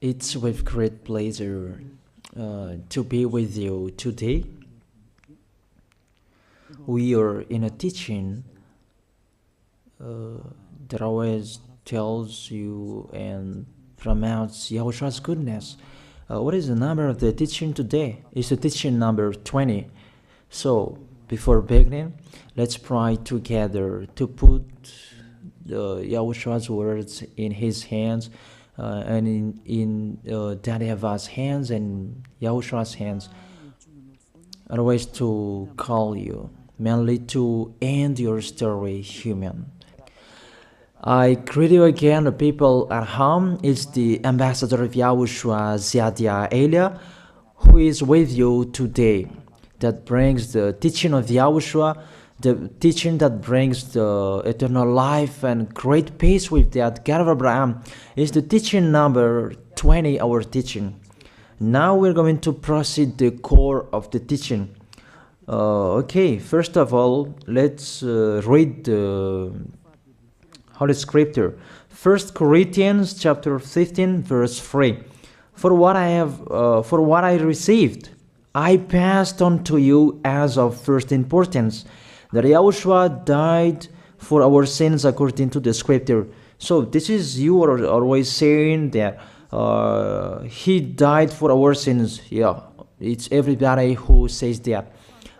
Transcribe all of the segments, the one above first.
It's with great pleasure to be with you today. We are in a teaching that always tells you and promotes Yahoshua's goodness. What is the number of the teaching today? It's the teaching number 20. So, before beginning, let's pray together to put Yahoshua's words in his hands and in Daddy Yahvah's hands and Yahoshua's hands. Otherwise, to call you, mainly to end your story human. I greet you again, the people at home. It's the ambassador of Yahushua, Ziadia Elia, who is with you today. That brings the teaching of Yahushua, the teaching that brings the eternal life and great peace with that God of Abraham. Is the teaching number 20, our teaching. Now we're going to proceed the core of the teaching. Okay, first of all, let's read the Holy Scripture. 1 Corinthians chapter 15, verse 3. For what I received, I passed on to you as of first importance, that Yahushua died for our sins according to the Scripture. So this is, you are always saying that he died for our sins. Yeah, it's everybody who says that.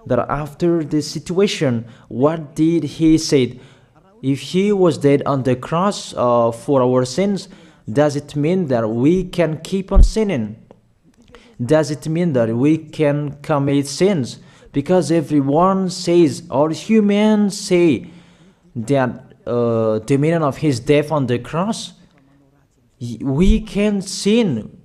That after the situation, what did he say? If he was dead on the cross for our sins, does it mean that we can keep on sinning? Does it mean that we can commit sins? Because everyone says, all humans say that the meaning of his death on the cross, we can sin.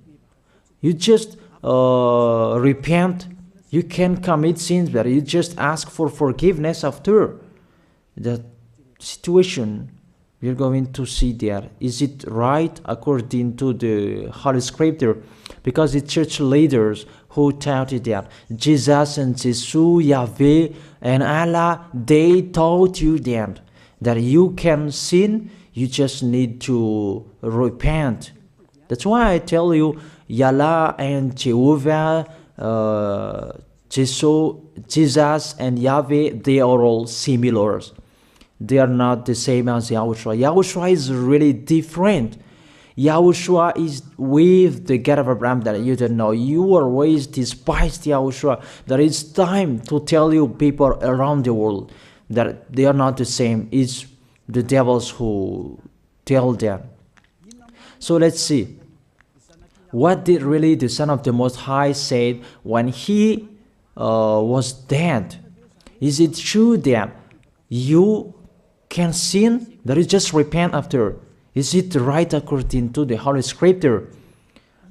You just repent. You can commit sins, but you just ask for forgiveness after that situation. We're going to see there. Is it right according to the Holy Scripture? Because the church leaders who taught it that Jesus and Jesus, Yahweh and Allah, they taught you that you can sin, you just need to repent. That's why I tell you, Yahlah and Jehovah, Jesus and Yahweh, they are all similar. They are not the same as Yahushua. Yahushua is really different. Yahushua is with the God of Abraham that you don't know. You always despised Yahushua. That it's time to tell you people around the world that they are not the same. It's the devils who tell them. So let's see. What did really the Son of the Most High say when he was dead? Is it true that you can sin? That is just repent after. Is it right according to the Holy Scripture?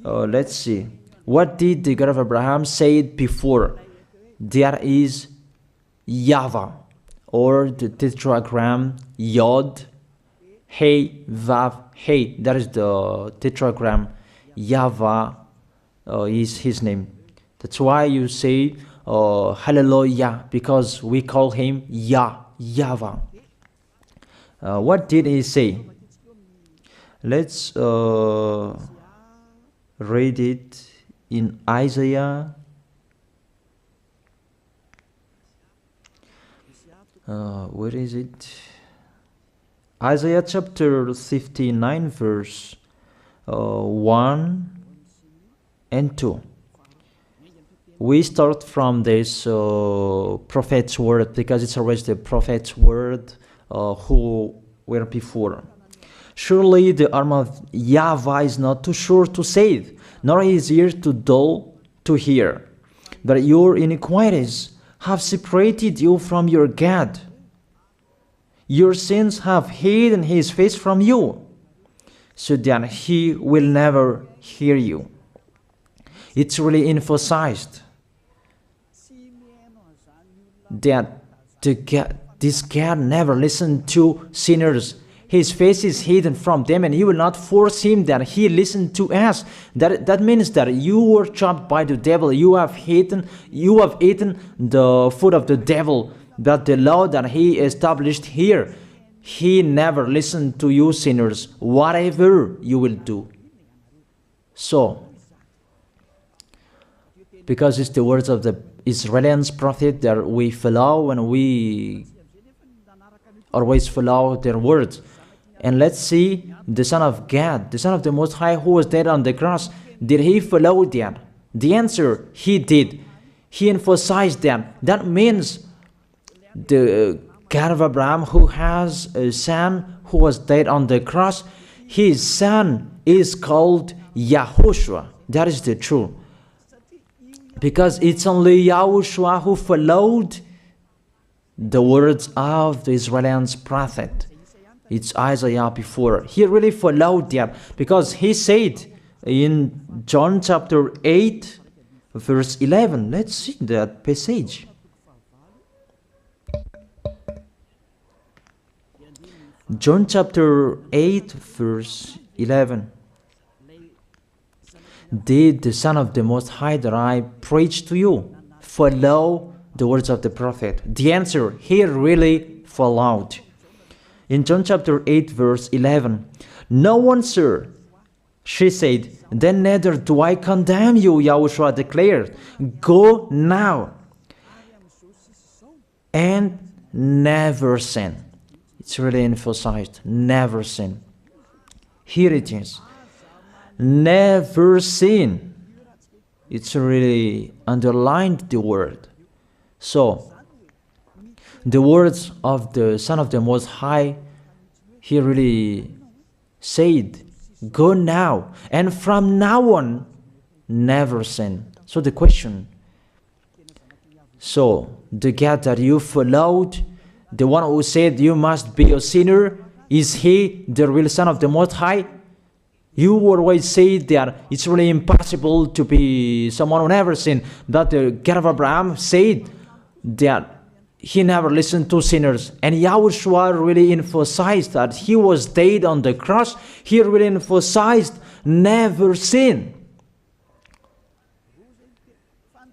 Let's see. What did the God of Abraham say before? There is YAHVAH, or the tetragram Yod, Hey, Vav, Hey. That is the tetragram. YAHVAH is his name. That's why you say Hallelujah, because we call him YAHVAH. What did he say? Let's read it in Isaiah. Where is it? Isaiah chapter 59, verse 1 and 2. We start from this prophet's word, because it's always the prophet's word who were before. Surely the arm of YAHVAH is not too short to save, nor his ear too dull to hear. But your iniquities have separated you from your God. Your sins have hidden his face from you, so that he will never hear you. It's really emphasized that this God never listened to sinners. His face is hidden from them, and he will not force him that he listened to us. That means that you were trapped by the devil. You have eaten the food of the devil. But the law that he established here, he never listened to you sinners, whatever you will do. So, because it's the words of the Israelians prophet that we follow, and we always follow their words. And let's see the Son of God, the Son of the Most High, who was dead on the cross. Did he follow that? The answer, he did. He emphasized that. That means the God of Abraham, who has a son who was dead on the cross, his son is called YAHOSHUAH. That is the truth. Because it's only YAHOSHUAH who followed the words of the Israelians prophet. It's Isaiah before. He really followed that, because he said in John chapter 8, verse 11. Let's see that passage. John chapter 8, verse 11. Did the Son of the Most High that I preach to you follow the words of the prophet? The answer, he really followed. In John chapter 8, verse 11, "No one, sir," she said, "then neither do I condemn you," YAHOSHUAH declared. "Go now and never sin." It's really emphasized, never sin. Here it is. Never sin. It's really underlined the word. So, the words of the Son of the Most High, he really said, go now, and from now on, never sin. So the question, so the God that you followed, the one who said you must be a sinner, is he the real Son of the Most High? You always say that it's really impossible to be someone who never sinned. That the God of Abraham said that he never listened to sinners. And YAHOSHUAH really emphasized that he was dead on the cross. He really emphasized never sin.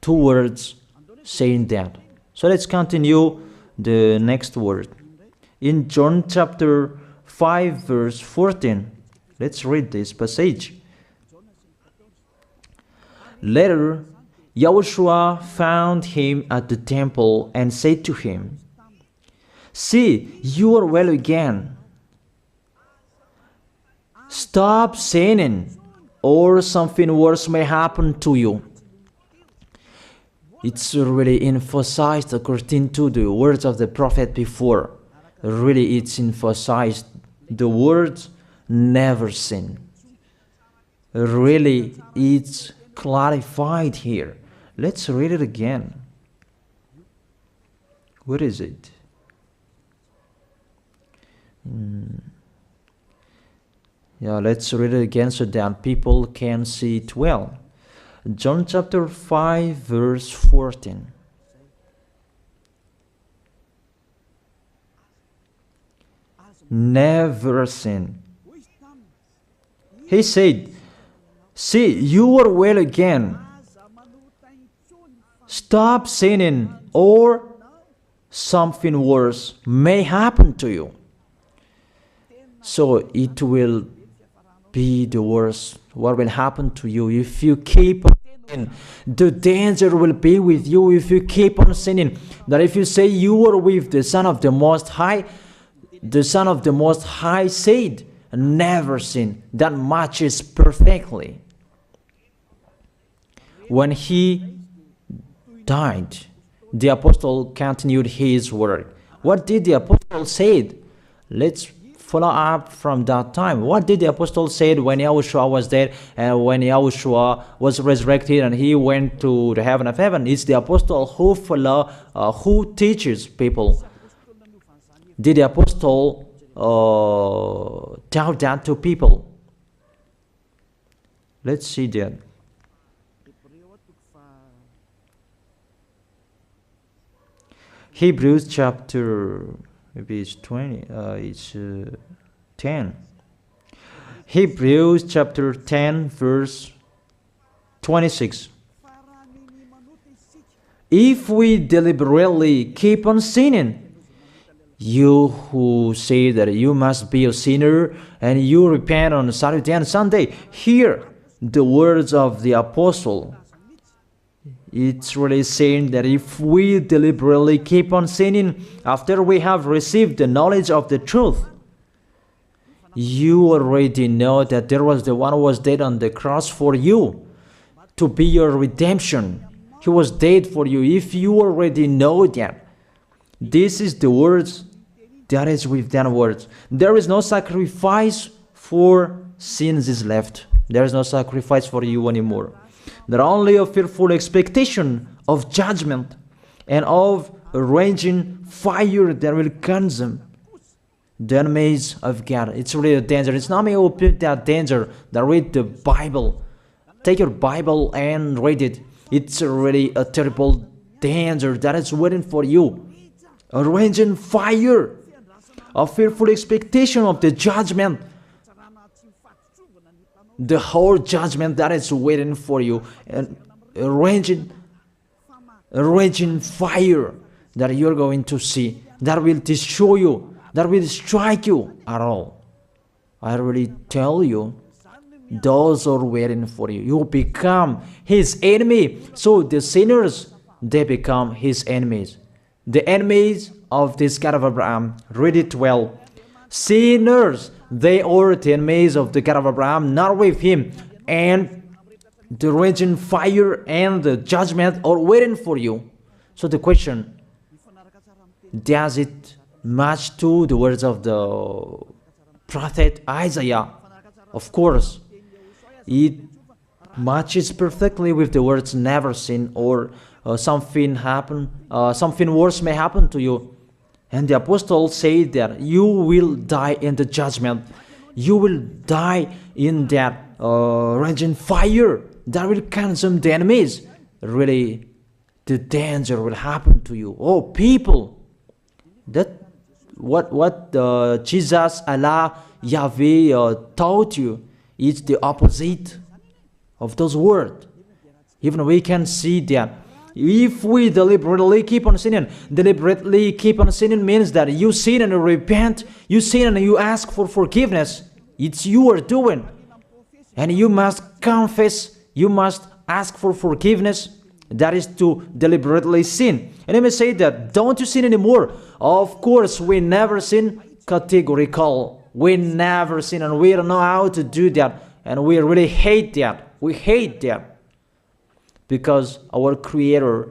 Two words saying that. So let's continue the next word. In John chapter 5, verse 14. Let's read this passage. Later, YAHOSHUAH found him at the temple and said to him, "See, you are well again. Stop sinning, or something worse may happen to you." It's really emphasized according to the words of the prophet before. Really, it's emphasized the words never sin. Really, it's clarified here. Let's read it again. What is it? Yeah, let's read it again so that people can see it well. John chapter 5, verse 14. Never sin. He said, "See, you are well again. Stop sinning, or something worse may happen to you." So it will be the worst. What will happen to you if you keep on sinning? The danger will be with you if you keep on sinning. That if you say you are with the Son of the Most High, the Son of the Most High said, never sin. That matches perfectly. When he died, the apostle continued his work. What did the apostle say? Let's follow up from that time. What did the apostle say when YAHOSHUAH was dead and when YAHOSHUAH was resurrected and he went to the heaven of heaven? It's the apostle who teaches people. Did the apostle tell that to people? Let's see that. Hebrews chapter, maybe it's 20, it's 10. Hebrews chapter 10, verse 26. If we deliberately keep on sinning, you who say that you must be a sinner and you repent on Saturday and Sunday, here the words of the apostle. It's really saying that if we deliberately keep on sinning after we have received the knowledge of the truth, you already know that there was the one who was dead on the cross for you to be your redemption. He was dead for you. If you already know that, this is the words that is with that words. There is no sacrifice for sins is left. There is no sacrifice for you anymore. There only a fearful expectation of judgment and of a raging fire that will consume the enemies of God. It's really a danger. It's not me who put that danger that read the Bible. Take your Bible and read it. It's really a terrible danger that is waiting for you. A raging fire, a fearful expectation of the judgment. The whole judgment that is waiting for you, and a raging fire that you're going to see, that will destroy you, that will strike you at all. I really tell you, those are waiting for you. You become his enemy. So the sinners, they become his enemies. The enemies of this God of Abraham. Read it well. Sinners, they are the enemies of the God of Abraham, not with him. And the raging fire and the judgment are waiting for you. So the question, does it match to the words of the prophet Isaiah? Of course. It matches perfectly with the words never sin, or something worse may happen to you. And the apostle said that you will die in the judgment. You will die in that raging fire that will consume the enemies. Really, the danger will happen to you. Oh, people, that what Jesus, Allah, Yahweh taught you is the opposite of those words. Even we can see that. If we deliberately keep on sinning means that you sin and you repent, you sin and you ask for forgiveness. It's you are doing. And you must confess, you must ask for forgiveness. That is to deliberately sin. And I may say that, don't you sin anymore? Of course, we never sin categorical. We never sin, and we don't know how to do that. And we really hate that. We hate that. Because our Creator,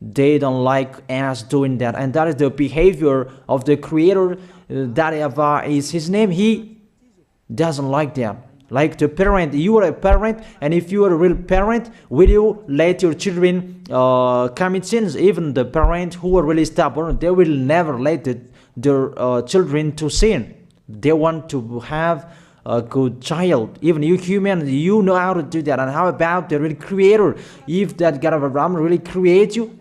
they don't like us doing that. And that is the behavior of the Creator. That YAHVAH is his name. He doesn't like that. Like the parent, you are a parent, and if you are a real parent, will you let your children commit sins? Even the parents who are really stubborn, they will never let their children to sin. They want to have a good child. Even you human, you know how to do that. And how about the real Creator? If that God of Abraham really creates you,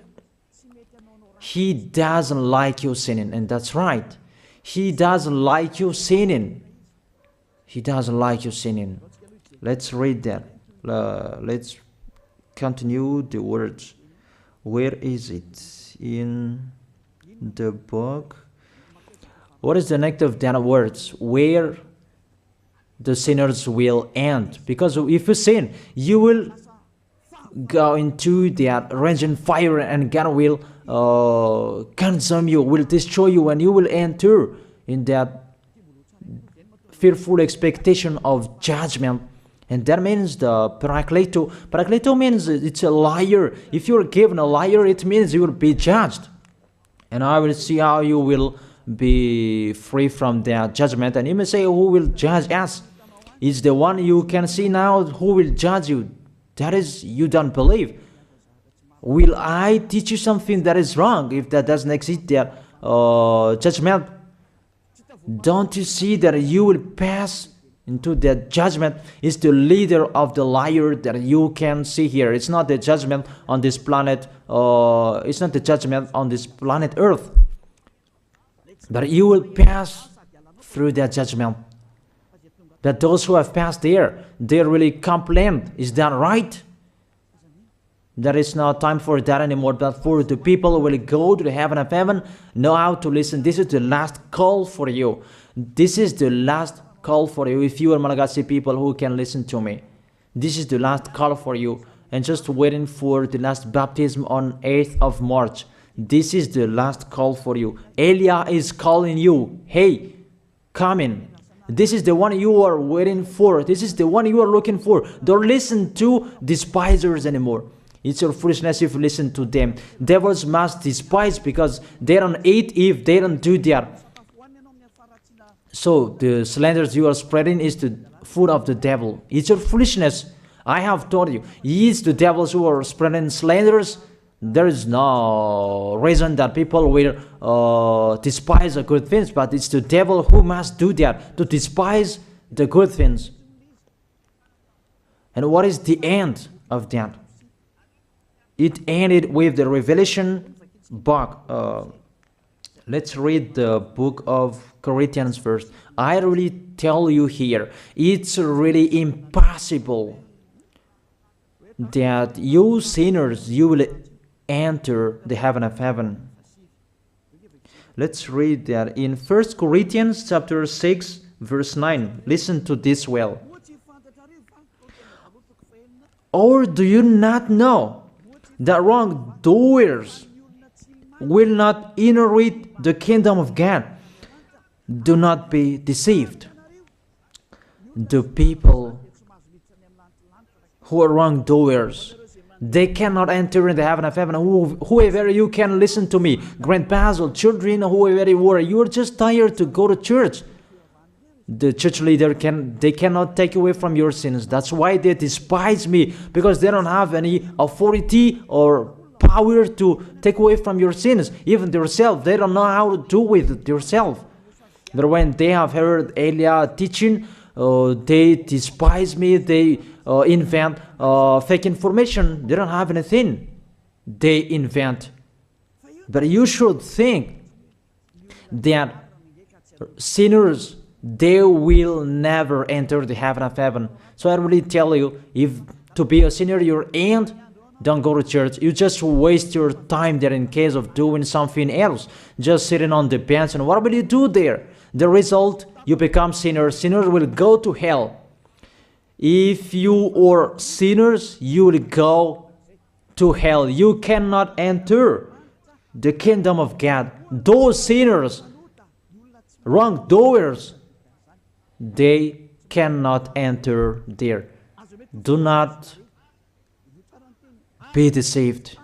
he doesn't like you sinning. And that's right. He doesn't like you sinning. He doesn't like you sinning. Let's read that. Let's continue the words. Where is it? In the book. What is the next of that words? Where the sinners will end. Because if you sin, you will go into that raging fire, and God will consume you, will destroy you, and you will enter in that fearful expectation of judgment. And that means the parakleto. Parakleto means it's a liar. If you're given a liar, it means you will be judged. And I will see how you will be free from that judgment. And you may say, who will judge us? It's the one you can see now who will judge you. That is, you don't believe. Will I teach you something that is wrong if that doesn't exist, that judgment? Don't you see that you will pass into that judgment? It's the leader of the liar that you can see here. It's not the judgment on this planet. It's not the judgment on this planet Earth. But you will pass through that judgment. That those who have passed there, they really complain. Is that right? There is no time for that anymore. But for the people who will go to the heaven of heaven, know how to listen. This is the last call for you. This is the last call for you. If you are Malagasy people who can listen to me, This is the last call for you. And just waiting for the last baptism on 8th of March. This is the last call for you. Elia is calling you. Hey, come in. This is the one you are waiting for. This is the one you are looking for. Don't listen to despisers anymore. It's your foolishness if you listen to them. Devils must despise because they don't eat if they don't do that. So the slanders you are spreading is the food of the devil. It's your foolishness. I have told you. It's the devils who are spreading slanders. There is no reason that people will despise the good things, but it's the devil who must do that, to despise the good things. And what is the end of that? It ended with the Revelation book. Let's read the book of Corinthians first. I really tell you here, it's really impossible that you sinners, you will enter the heaven of heaven. Let's read that in 1 Corinthians chapter 6 verse 9. Listen to this well. Or do you not know that wrongdoers will not inherit the kingdom of God? Do not be deceived. The people who are wrongdoers, they cannot enter in the heaven of heaven. Whoever you can listen to me, grandpas or children, whoever you are, you are just tired to go to church. The church leader they cannot take away from your sins. That's why they despise me, because they don't have any authority or power to take away from your sins. Even themselves, they don't know how to do with themselves. But when they have heard Elia teaching, they despise me. They invent fake information. They don't have anything. They invent. But you should think that sinners, they will never enter the heaven of heaven. So I really tell you, if to be a sinner your end, don't go to church. You just waste your time there in case of doing something else. Just sitting on the bench, and what will you do there? The result, you become sinners. Sinners will go to hell. If you are sinners, you will go to hell. You cannot enter the kingdom of God. Those sinners, wrongdoers, they cannot enter there. Do not be deceived.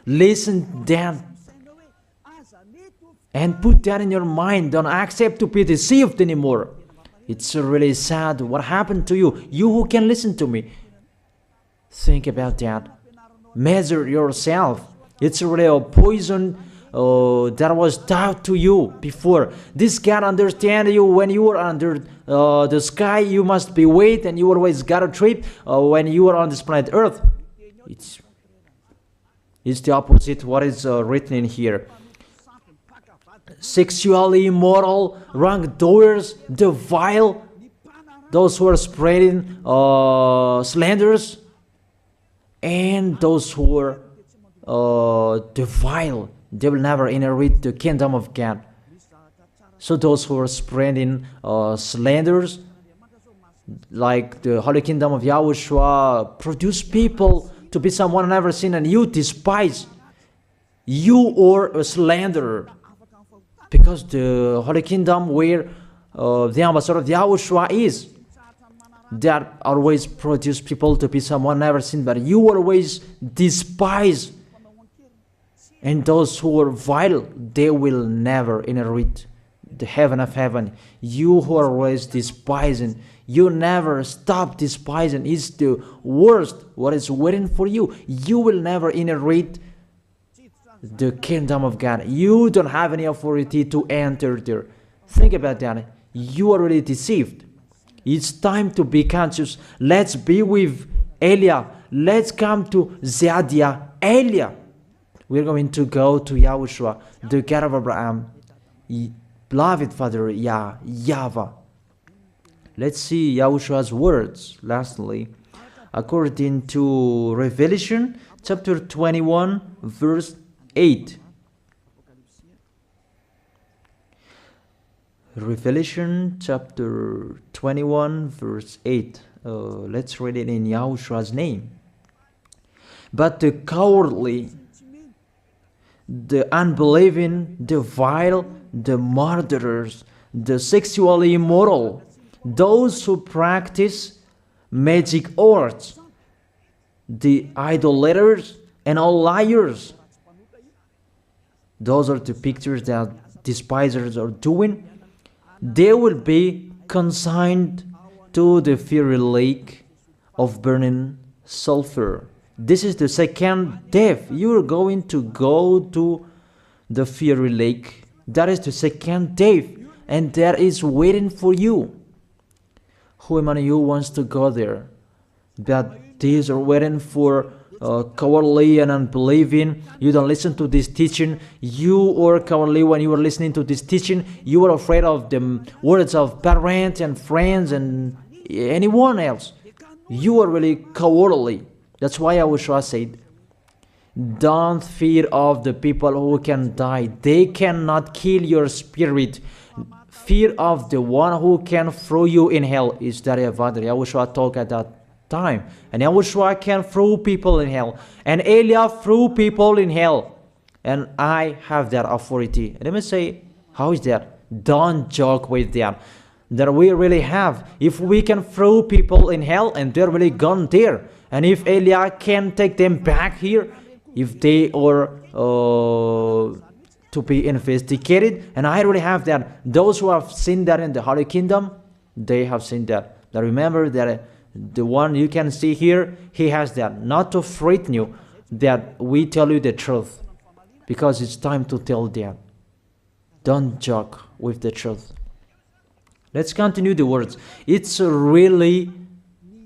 Listen then and put that in your mind. Don't accept to be deceived anymore. It's really sad what happened to you. You who can listen to me, think about that. Measure yourself. It's really a poison that was taught to you before. This God understand you when you are under the sky. You must be wait, and you always got a trip when you are on this planet Earth. It's the opposite what is written in here. Sexually immoral, wrongdoers, the vile, those who are spreading slanders, and those who are the vile, they will never inherit the kingdom of God. So those who are spreading slanders, like the Holy Kingdom of YAHOSHUAH, produce people to be someone never seen, and you despise. You are a slanderer. Because the Holy Kingdom where the ambassador of YAHOSHUAH is, that always produce people to be someone never seen, but you always despise. And those who are vile, they will never inherit the heaven of heaven. You who are always despising, you never stop despising. It's the worst what is waiting for you. You will never inherit the kingdom of God. You don't have any authority to enter there. Think about that. You are already deceived. It's time to be conscious. Let's be with Elia. Let's come to Zadiah. Elia. We're going to go to YAHOSHUAH, the God of Abraham, beloved Father YAHVAH. Let's see YAHOSHUAH's words. Lastly, according to Revelation chapter 21, verse 8. Revelation chapter 21 verse 8. Let's read it in Yahoshua's name. But the cowardly, the unbelieving, the vile, the murderers, the sexually immoral, those who practice magic arts, the idolaters, and all liars. Those are the pictures that despisers are doing. They will be consigned to the fiery lake of burning sulfur. This is the second death. You are going to go to the fiery lake. That is the second death, and that is waiting for you. Who among you wants to go there? That these are waiting for cowardly and unbelieving. You don't listen to this teaching. You are cowardly when you are listening to this teaching. You are afraid of the words of parents and friends and anyone else. You are really cowardly. That's why YAHOSHUAH said, don't fear of the people who can die. They cannot kill your spirit. Fear of the one who can throw you in hell. Is that what YAHOSHUAH talked at that time? And YAHOSHUAH can throw people in hell. And Elia threw people in hell. And I have that authority. Let me say, how is that? Don't joke with that. That we really have. If we can throw people in hell and they're really gone there, and if Elia can take them back here, if they are to be investigated, and I really have that. Those who have seen that in the Holy Kingdom, they have seen that. Now remember that the one you can see here, he has that. Not to frighten you, that we tell you the truth, because it's time to tell that. Don't joke with the truth. Let's continue the words. It's really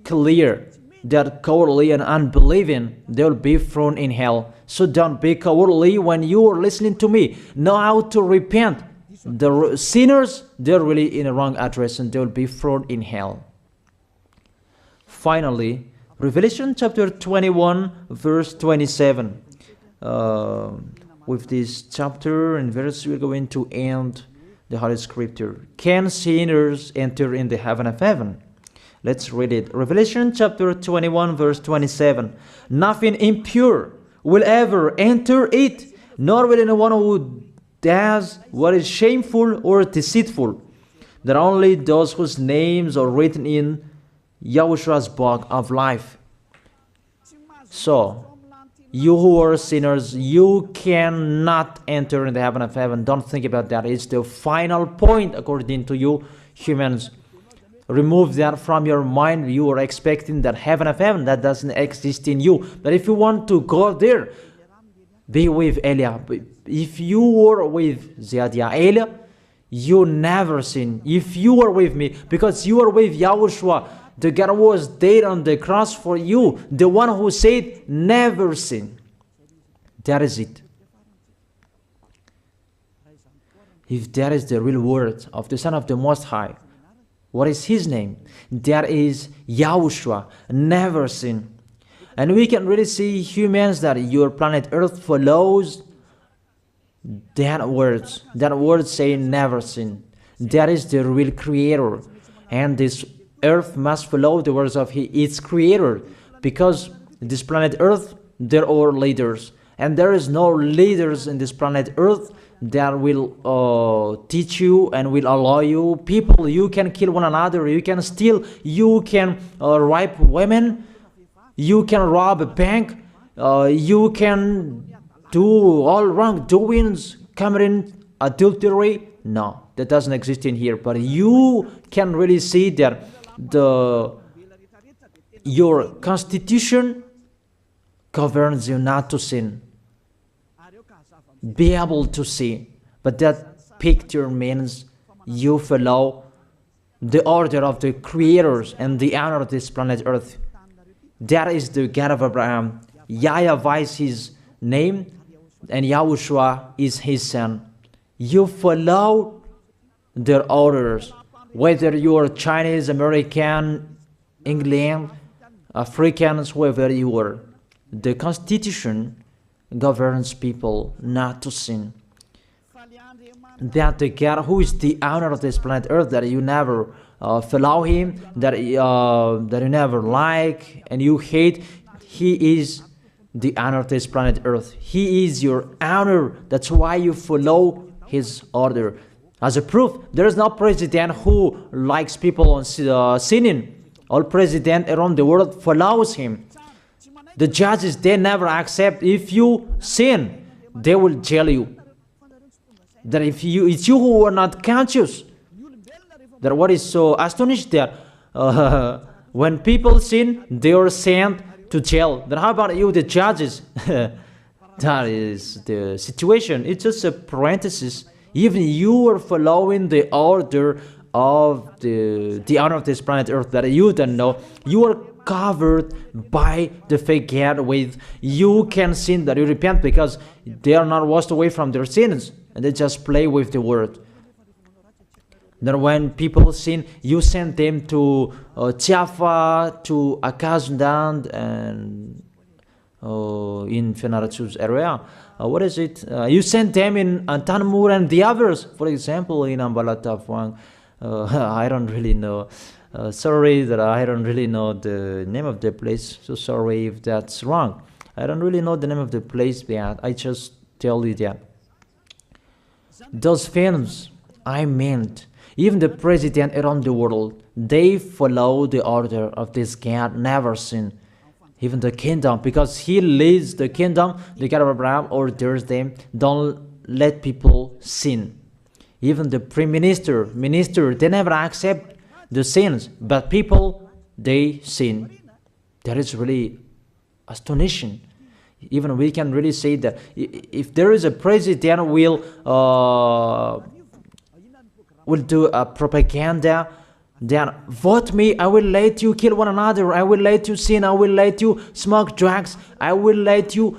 clear that cowardly and unbelieving, they will be thrown in hell. So don't be cowardly when you are listening to me. Know how to repent. The sinners, they're really in a wrong address and they will be thrown in hell. Finally, Revelation chapter 21 verse 27. With this chapter and verse, we're going to end the Holy Scripture. Can sinners enter in the heaven of heaven? Let's read it. Revelation chapter 21 verse 27. Nothing impure will ever enter it, nor will anyone who does what is shameful or deceitful. That only those whose names are written in YAHOSHUAH's book of life. So, you who are sinners, you cannot enter in the heaven of heaven. Don't think about that. It's the final point according to you humans. Remove that from your mind. You are expecting that heaven of heaven that doesn't exist in you. But if you want to go there, be with Elia. If you were with Elia, you never sin. If you are with me, because you are with YAHOSHUAH, the God was dead on the cross for you, the one who said never sin. That is it. If that is the real word of the Son of the Most High, what is his name? That is YAHOSHUAH, never sin. And we can really see humans that your planet Earth follows that words. That word saying never sin. That is the real creator. And this Earth must follow the words of its creator. Because this planet Earth, there are leaders. And there is no leaders in this planet Earth that will teach you and will allow you. People, you can kill one another, you can steal, you can rape women, you can rob a bank, you can do all wrongdoings, committing adultery. No, that doesn't exist in here. But you can really see that your constitution governs you not to sin. Be able to see. But that picture means you follow the order of the creators and the honor of this planet Earth. That is the God of Abraham. YAHVAH is his name, and YAHOSHUAH is his son. You follow their orders, whether you are Chinese, American, England, Africans, whoever you are. The Constitution governs people not to sin. that the God who is the owner of this planet Earth, that you never follow him, that you never like and you hate, he is the owner of this planet Earth. He is your owner. That's why you follow his order. As a proof, there is no president who likes people on sinning. All president around the world follows him. The judges, they never accept. If you sin, they will jail you. That if it's you who are not conscious. That what is so astonished that when people sin, they are sent to jail. Then how about you, the judges? That is the situation. It's just a parenthesis. Even you are following the order of the owner of this planet Earth that you don't know. You are covered by the fake God with you can sin, that you repent, because they are not washed away from their sins and they just play with the word. That when people sin, you send them to YAHVAH, to Akazundand, and in Fenarachu's area. What is it? You send them in Tanmur and the others. For example, in Ambalatafwang. I don't really know. Sorry that I don't really know the name of the place. So sorry if that's wrong. I don't really know the name of the place, but I just tell you that. Those films, I meant, even the president around the world, they follow the order of this God, never sin. Even the kingdom, because he leads the kingdom, the God of Abraham orders them, don't let people sin. Even the prime minister, they never accept the sins, but people, they sin. That is really astonishing. Even we can really say that if there is a president will do a propaganda, then vote me, I will let you kill one another, I will let you sin, I will let you smoke drugs, I will let you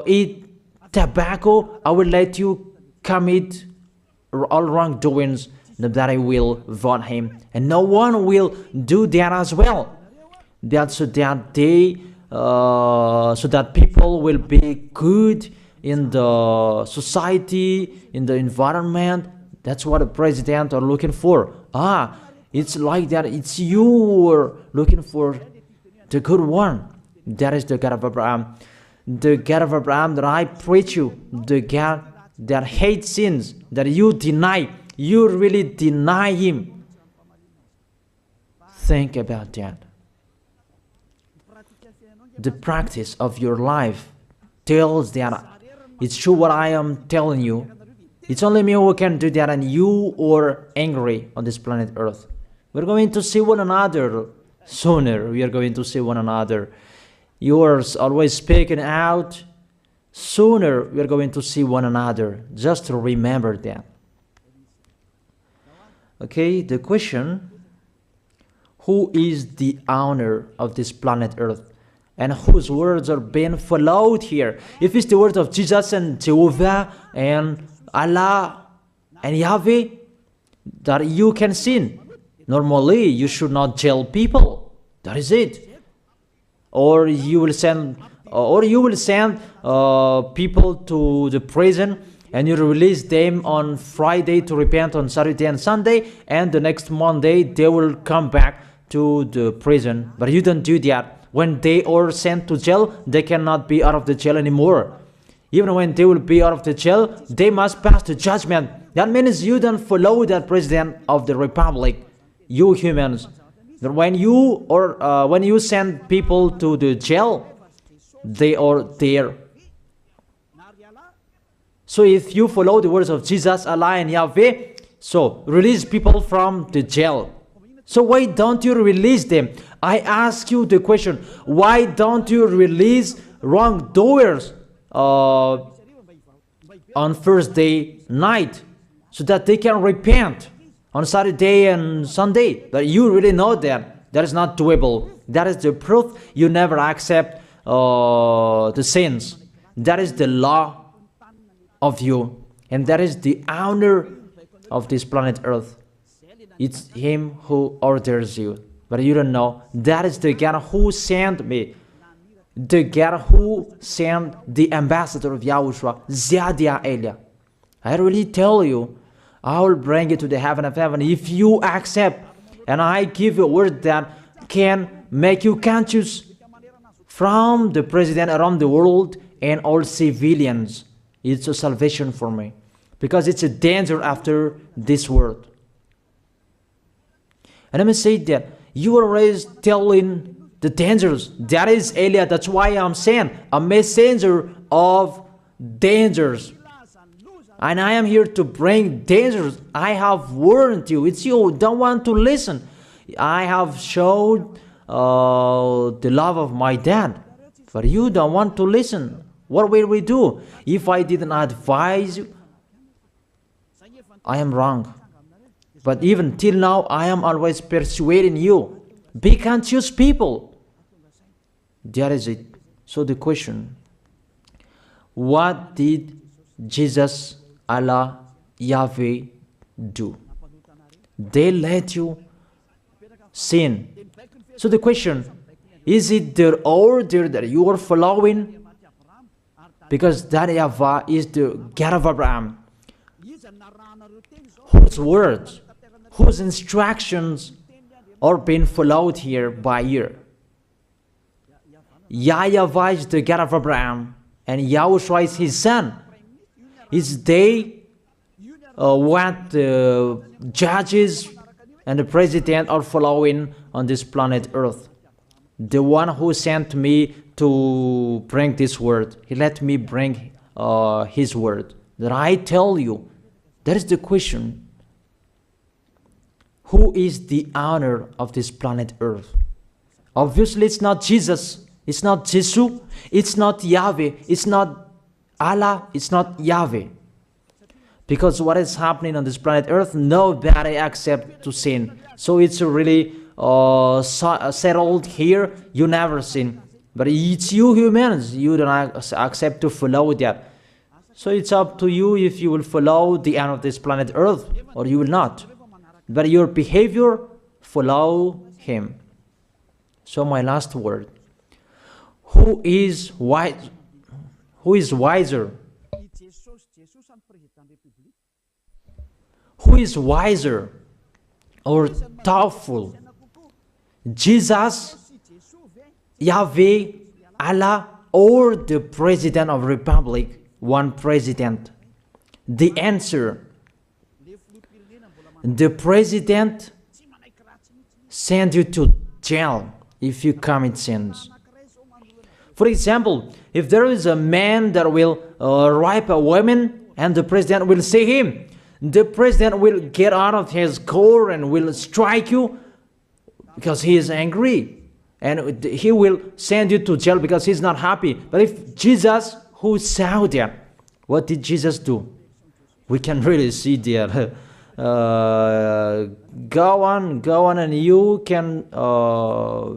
eat tobacco, I will let you commit all wrongdoings, that I will vote him. And no one will do that as well. That's so that they so that people will be good in the society, in the environment. That's what the president are looking for. It's like that. It's you who are looking for the good one. That is the God of Abraham. The God of Abraham that I preach you. The God that hates sins, that you deny. You really deny him. Think about that. The practice of your life tells that it's true what I am telling you. It's only me who can do that, and you are angry on this planet Earth. We're going to see one another sooner. We are going to see one another. You are always speaking out. Sooner we are going to see one another. Just to remember that. Okay, the question: who is the owner of this planet Earth? And whose words are being followed here? If it's the words of Jesus and Jehovah and Allah and Yahweh, that you can sin. Normally, you should not jail people. That is it. Or you will send, people to the prison, and you release them on Friday to repent on Saturday and Sunday, and the next Monday they will come back to the prison. But you don't do that. When they are sent to jail, they cannot be out of the jail anymore. Even when they will be out of the jail, they must pass the judgment. That means you don't follow that president of the republic, you humans. When you send people to the jail, they are there. So if you follow the words of Jesus, Allah and Yahweh, so release people from the jail. So why don't you release them? I ask you the question, why don't you release wrongdoers on Thursday night so that they can repent on Saturday and Sunday? But you really know that that is not doable. That is the proof you never accept the sins. That is the law of you, and that is the owner of this planet Earth. It's him who orders you, but you don't know. That is the God who sent me, the God who sent the ambassador of Yahushua, Zadia Elia. I really tell you, I will bring you to the heaven of heaven if you accept, and I give you a word that can make you conscious from the president around the world and all civilians. It's a salvation for me, because it's a danger after this world. And let me say that you are always telling the dangers. That is Elia. That's why I'm saying a messenger of dangers. And I am here to bring dangers. I have warned you. It's you who don't want to listen. I have showed the love of my dad, but you don't want to listen. What will we do? If I didn't advise you, I am wrong. But even till now, I am always persuading you. Be conscious people. That is it. So the question, what did Jesus, Allah, Yahweh do? They let you sin. So the question, is it their order that you are following? Because that YAHVAH is the God of Abraham, whose words, whose instructions are being followed here by year. YAHVAH is the God of Abraham, and YAHOSHUAH is his son. Is they what the judges and the president are following on this planet Earth. The one who sent me to bring this word, he let me bring his word. That I tell you, that is the question. Who is the owner of this planet Earth? Obviously, it's not Jesus. It's not Jesus. It's not Yahweh. It's not Allah. It's not Yahweh. Because what is happening on this planet Earth, nobody accepts to sin. So it's really settled here. You never sin. But it's you humans. You don't accept to follow that. So it's up to you if you will follow the end of this planet Earth or you will not. But your behavior, follow him. So my last word. Who is wise? Who is wiser? Who is wiser or thoughtful? Jesus, Yahweh, Allah, or the President of Republic? One president. The answer: the president send you to jail if you commit sins. For example, if there is a man that will rape a woman and the president will see him, the president will get out of his car and will strike you because he is angry. And he will send you to jail because he's not happy. But if Jesus, who saw that, what did Jesus do? We can really see that. Go on, and you can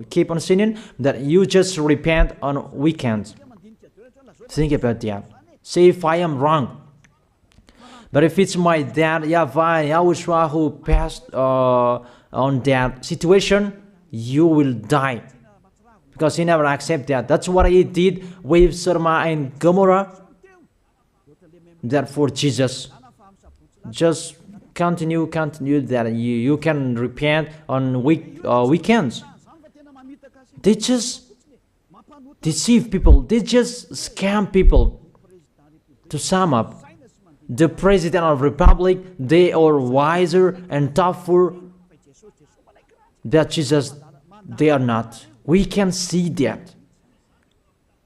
keep on sinning, that you just repent on weekends. Think about that. See if I am wrong. But if it's my dad, YAHVAH, YAHOSHUAH, who passed on that situation, you will die. Because he never accepted that. That's what he did with Sodom and Gomorrah. Therefore, Jesus, just continue that you can repent on weekends. They just deceive people. They just scam people. To sum up, the President of Republic, they are wiser and tougher than Jesus. They are not. We can see that.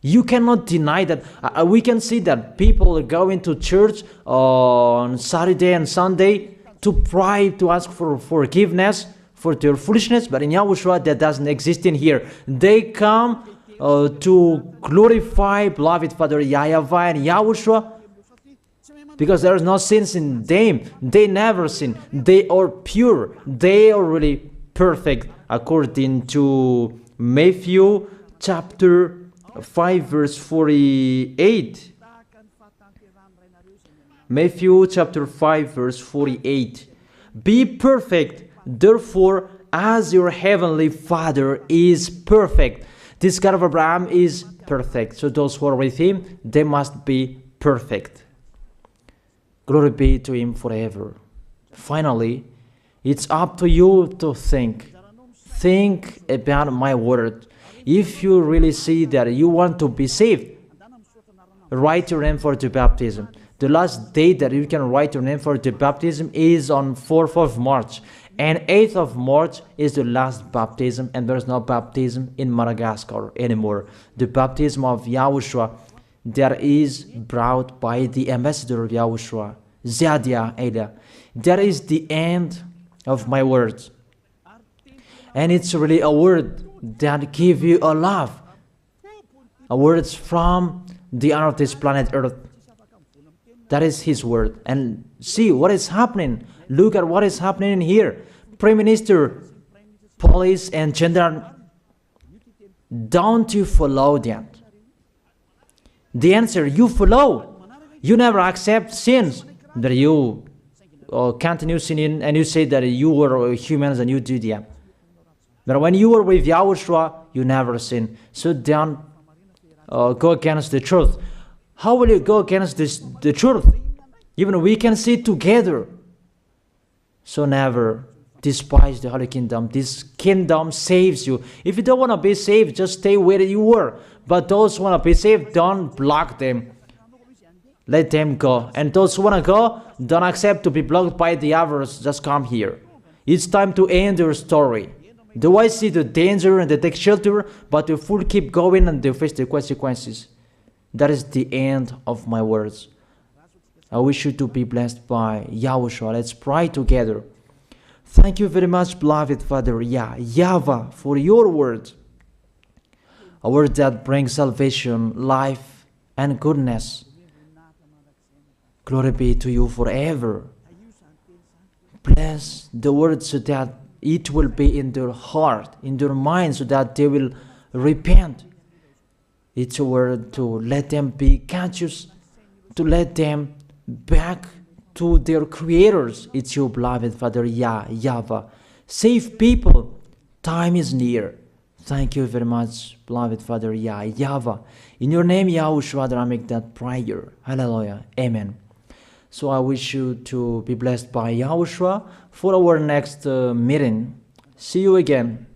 You cannot deny that. We can see that people are going to church on Saturday and Sunday to pray, to ask for forgiveness for their foolishness. But in YAHOSHUAH, that doesn't exist in here. They come to glorify beloved Father YAHVAH and YAHOSHUAH because there is no sins in them. They never sin. They are pure. They are really perfect according to Matthew chapter 5 verse 48. Matthew chapter 5 verse 48. Be perfect, therefore, as your heavenly Father is perfect. This God of Abraham is perfect. So those who are with him, they must be perfect. Glory be to Him forever. Finally, it's up to you to think. Think about my word. If you really see that you want to be saved, write your name for the baptism. The last date that you can write your name for the baptism is on 4th of March. And 8th of March is the last baptism, and there's no baptism in Madagascar anymore. The baptism of YAHOSHUAH that is brought by the ambassador of YAHOSHUAH, Zadia Elia. That is the end of my words. And it's really a word that gives you a love. A word from the honor of this planet Earth. That is His word. And see what is happening. Look at what is happening here. Prime Minister, police and gendarme, don't you follow that? The answer, you follow. You never accept sins. That you continue sinning and you say that you were humans and you do that. But when you were with YAHOSHUAH, you never sin. So don't go against the truth. How will you go against the truth? Even we can see together. So never despise the Holy Kingdom. This kingdom saves you. If you don't want to be saved, just stay where you were. But those who want to be saved, don't block them. Let them go. And those who want to go, don't accept to be blocked by the others. Just come here. It's time to end your story. Do I see the danger and they take shelter, but the fool keep going and they face the consequences? That is the end of my words. I wish you to be blessed by YAHOSHUAH. Let's pray together. Thank you very much, beloved Father YAHVAH, for your word. A word that brings salvation, life, and goodness. Glory be to you forever. Bless the word so that it will be in their heart, in their mind, so that they will repent. It's a word to let them be conscious, to let them back to their creators. It's your beloved Father YAHVAH. Save people. Time is near. Thank you very much, beloved Father YAHVAH. In your name, YAHOSHUAH, that I make that prayer. Hallelujah. Amen. So I wish you to be blessed by YAHOSHUAH for our next meeting. See you again.